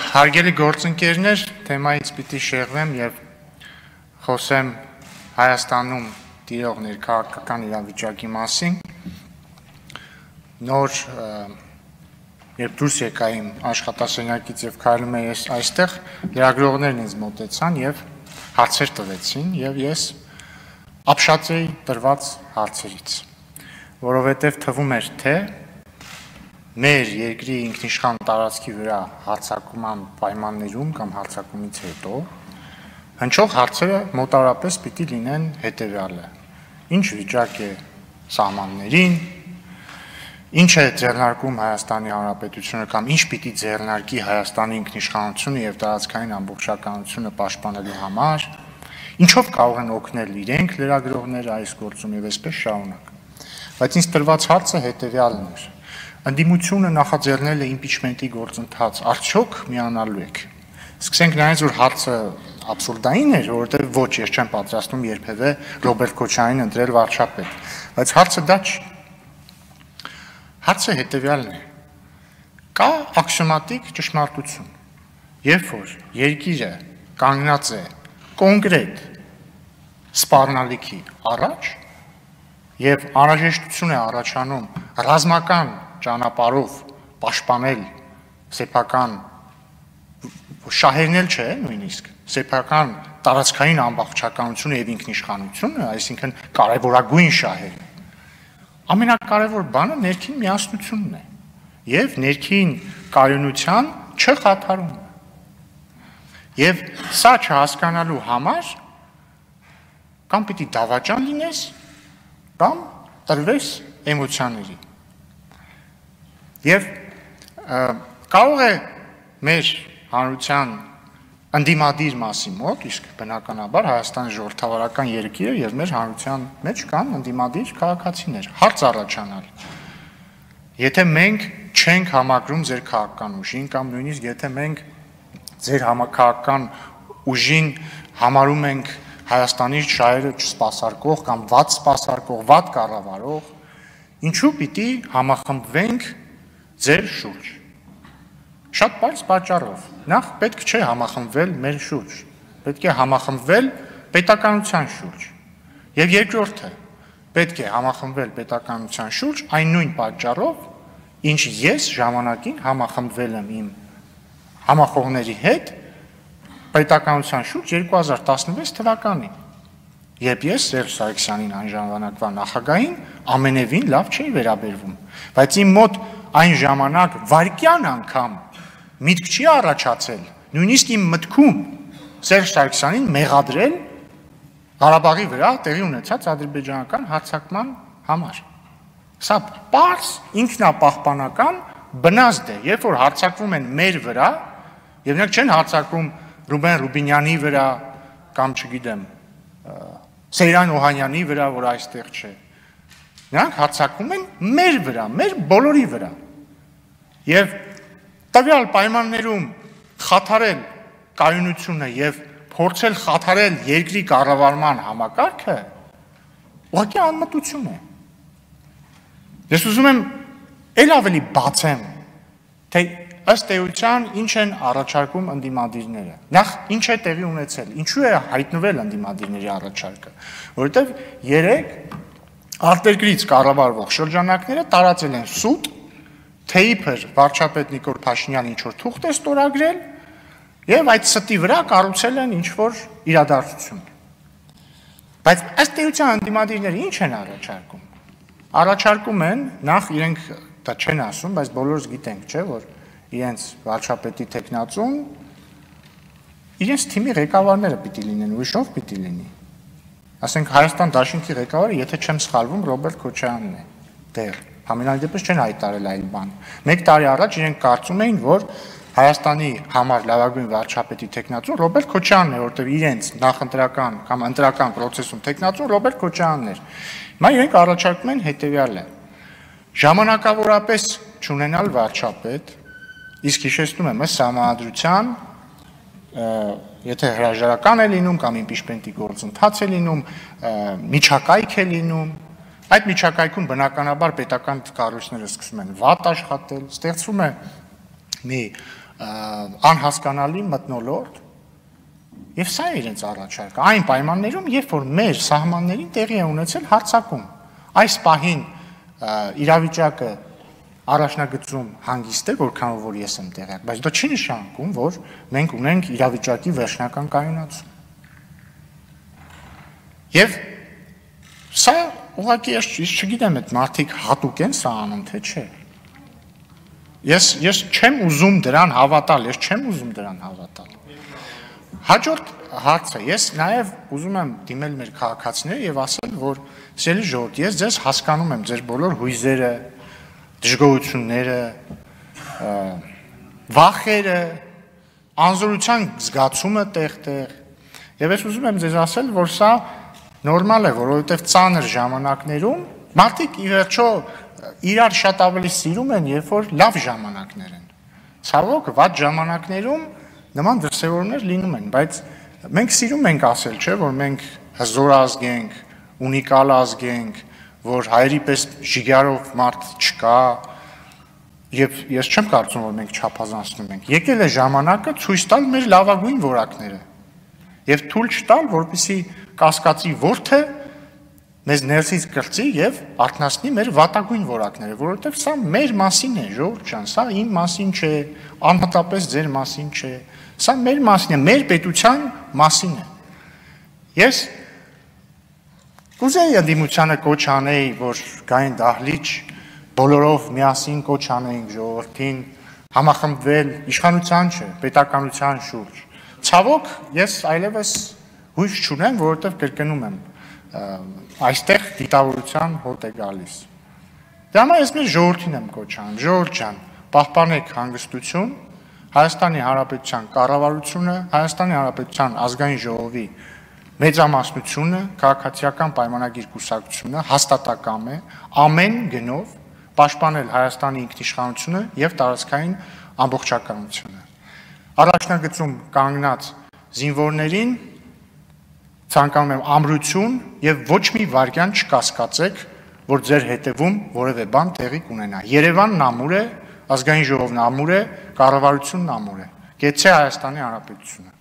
Հարգելի գործընկերներ, թեմայից պիտի շեղվեմ եւ խոսեմ Հայաստանում տիրող ներքաղաքական իրավիճակի մասին։ Նոր երբ դուրս եկա իմ աշխատասենյակից եւ քայլում էի այստեղ, լրագրողներն ինձ մոտեցան եւ հարցեր տվեցին եւ ես ապշած էի տրված հարցերից, որովհետեւ թվում էր թե մեր երկրի ինքնիշխան տարածքի վրա հարձակման պայմաններում կամ հարձակումից հետո հնչող հարցերը մոտավորապես պիտի լինեն հետևյալը. ինչ վիճակ է սահմաններին, ինչ է ձեռնարկում Հայաստանի Հանրապետությունը կամ ինչ պիտի ձեռնարկի Հայաստանի ինքնիշխանությունը եւ տարածքային ամբողջականությունը պաշտպանելու համար, ինչով կարող են օգնել իրենք լրագրողները այս գործում եւ այսպես շարունակ։ Բայց ինձ տրված հարցը հետևյալն էր. Ընդդիմությունը նախաձեռնել է իմպիչմենտի գործընթաց, արդյոք միանալու եք։ Սկսենք նայած, որ հարցը աբսուրդային էր, որովհետև ոչ, ես չեմ պատրաստում երբևէ Ռոբերտ Քոչարյանին ընտրել վարչապետ, բայց հարցը դա չի։ Հարցը հետևյալն է. կա աքսիոմատիկ ճշմարտություն, երբ որ երկիրը կանգնած է կոնկրետ սպառնալիքի առաջ եւ անհրաժեշտություն է առաջանում ռազմական ճանապարհով պաշտպանել սեփական շահերնել չէ նույնիսկ սեփական տարածքային ամբողջականությունը եւ ինքնիշխանությունը, այսինքն կարևորագույն շահերը։ Ամենակարևոր բանը ներքին միասնությունն է եւ ներքին կայունության չխաթարումը։ Եվ սա չհասկանալու համար կամ պիտի դավաճան լինես, կամ տրվես էմոցիաների։ Եվ կարող է մեր հանրության ընդդիմադիր մասի մոտ, իսկ բնականաբար Հայաստանի ժողովրդավարական երկիրը եւ մեր հանրության մեջ կան ընդդիմադիր քաղաքացիներ, հարց առաջանալ։ Եթե մենք չենք համակրում ձեր քաղաքական ուժին կամ նույնիսկ եթե մենք ձեր համակարգական ուժին համարում ենք Հայաստանի շահերը չսպասարկող կամ վատ սպասարկող, վատ կառավարող, ինչու պիտի համախմբվենք ձեր շուրջ։ Շատ բարձ պատճառով։ Նախ պետք չէ համախմբվել մեր շուրջ, պետք է համախմբվել պետականության շուրջ։ Եվ երկրորդը, պետք է համախմբվել պետականության շուրջ այն նույն պատճառով, ինչ ես ժամանակին համախմբվել եմ իմ համախոհների հետ պետականության շուրջ 2016 թվականին, երբ ես Սերժ Սարգսյանին այն ժամանակվա նախագահին ամենևին լավ չէի վերաբերվում, բայց իմ մոտ այն ժամանակ վարկյան անգամ միտք չի առաջացել, նույնիսկ իմ մտքում Սերժ Սարգսյանին մեղադրել Ղարաբաղի վրա տեղի ունեցած ադրբեջանական հարձակման համար։ Սա պարզ ինքնապահպանական բնազդ է, երբ որ հարձակվում են մեր վրա, եւ նրանք չեն հարձակվում Ռուբեն Ռուբինյանի վրա կամ չգիտեմ Սեյրան Օհանյանի վրա, որ այստեղ չէ։ Նրանք հարձակվում են մեր վրա, մեր բոլորի վրա։ Եվ տվյալ պայմաններում խաթարել կայունությունը եւ փորձել խաթարել երկրի կառավարման համակարգը ուղղակի անմտություն է։ Ես ուզում եմ ել ավելի բացեմ, թե ըստ էության ինչ են առաջարկում ընդդիմադիրները։ Նախ ինչ է տեղի ունեցել, ինչու է հայտնվել ընդդիմադիրների առաջարկը, որովհետև երեք արտերկրից կառավարվող շրջանակները տարածել են սուտ, թե իբր վարչապետ Նիկոլ Փաշինյանը ինչ որ թուղթ է ստորագրել, եւ այդ ստի վրա կառուցել են ինչ որ իրադարձություն։ Բայց ըստ էության ընդդիմադիրները ինչ են առաջարկում։ Առաջարկում են նախ իրենք դա չեն ասում, բայց բոլորս գիտենք, չէ, որ իրենց վարչապետի տեխնացուն իրենց թիմի ղեկավարները պիտի լինեն, ուրիշով պիտի լինի։ Ասենք Հայաստան Դաշինքի ղեկավարը, եթե չեմ սխալվում, Ռոբերտ Քոչարյանն է դեռ։ Համենայն դեպս չեն հայտարարել այլ բան։ Մեկ տարի առաջ իրենք կարծում էին, որ Հայաստանի համար լավագույն վարչապետի տեխնացուն Ռոբերտ Քոչարյանն է, որտեղ իրենց նախընտրական կամ ընտրական process-ում տեխնացուն Ռոբերտ Քոչարյանն էր։ Հիմա իրենք առաջարկում են հետեւյալը. ժամանակավորապես չունենալ վարչապետ, իսկ հիշեցնում եմ, ըստ համանդրության, եթե հրաժարական է լինում կամ իմպիչմենտի գործընթաց է լինում, միջակայք է լինում, այդ միջակայքում բնականաբար պետական կառույցները սկսում են վատ աշխատել, ստեղծվում է մի անհասկանալի մթնոլորտ, եւ սա է իրենց առաջարկը, այն պայմաններում, երբ որ մեր սահմաններին տեղի է ունեցել հարձակում, այս պահին իրավիճակը առաջնագծում հանգիստ է, որքան որ ես եմ տեղյակ, բայց դա չի նշանակում, որ մենք ունենք իրավիճակի վերջնական կայունացում։ Եվ սա ուղղակի ես չգիտեմ, այդ մարդիկ հատուկ են սա անում, թե չէ։ Ես չեմ ուզում դրան հավատալ, Հաջորդ հարցը, ես նաև ուզում եմ դիմել մեր քաղաքացիները եւ ասել, որ սիրելի ժողովուրդ, ես ձեզ հասկանում եմ, ձեր բոլոր հույզերը, դժգոհությունները, վախերը, անզորության զգացումը տեղ-տեղ, եւ ես ուզում եմ ձեզ ասել, որ սա նորմալ է, որովհետեւ ծանր ժամանակներում մարդիկ ի վերջո իրար շատ ավելի սիրում են, երբ որ լավ ժամանակներ են։ Ցավոք, վատ ժամանակներում նման դրսևորումներ լինում են, բայց մենք սիրում ենք ասել, չէ, որ մենք հզոր ազգ ենք, ունիկալ ազգ ենք, որ հայերի պես ժիգարով մարդ չկա, եւ ես չեմ կարծում, որ մենք չափազանցնում ենք։ Եկել է ժամանակը ցույց տալ մեր լավագույն որակները եւ թույլ չտալ, որպեսզի կասկածի որդը մեզ ներսից կրծի եւ արթնացնի մեր վատագույն որակները, որովհետեւ սա մեր մասին է, ժողովուրդ ջան, սա իմ մասին չէ, անհատապես ձեր մասին չէ, սա մեր մասին է, մեր պետության մասին է։ Ես կուզեի ընդդիմությանը կոչ անեի, որ գային դահլիճ, բոլորով միասին կոչ անեինք ժողովրդին, համախմբվել իշխանության չէ, պետականության շուրջ։ Ցավոք, ես այլևս հույս չունեմ, որովհետեւ կրկնում եմ, այստեղ դիտավորության հոտ է գալիս։ Դե համար ես մեր ժողովրդին եմ կոչ անում, ժողովուրդ ջան, պահպանեք հանգստություն, Հայաստանի Հանրապետության կառավարությունը, Հայաստանի Հանրապետության ազգային ժողովի մեծամասնությունը, քաղաքացիական պայմանագիր կուսակցությունը հաստատակամ է ամեն գնով պաշտպանել Հայաստանի ինքնիշխանությունը եւ տարածքային ամբողջականությունը։ Առաջնագծում կանգնած զինվորներին ցանկանում եմ ամրություն եւ ոչ մի վարքյան չկասկածեք, որ ձեր հետևում որևէ բան տեղի կունենա։ Երևանն ամուր է, ազգային ժողովն ամուր է, կառավարությունն ամուր է։ Գեցե Հայաստանի Հանրապետությունը։